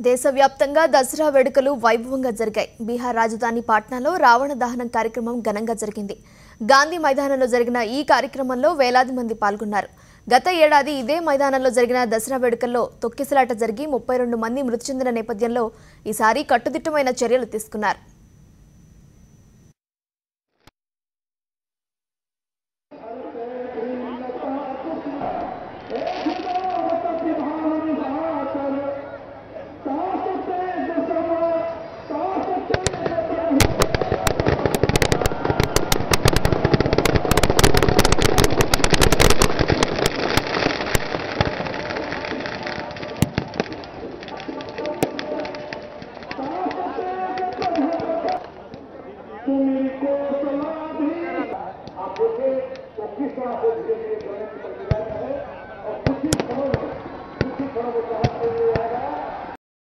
దేశవ్యాప్తంగా దసరా వేడుకలు వైభవంగా జరిగాయి. బీహార్ రాజధాని పాట్నాలో రావణ దహనం కార్యక్రమం ఘనంగా జరిగింది. గాంధీ మైదానంలో జరిగిన ఈ కార్యక్రమంలో వేలాది మంది పాల్గొన్నారు. గత ఏడాది ఇదే మైదానంలో జరిగిన దసరా వేడుకల్లో తొక్కిసలాట జరిగి 32 మంది మృతి చెందిన నేపథ్యంలో ఈసారి కట్టుదిట్టమైన చర్యలు తీసుకున్నారు.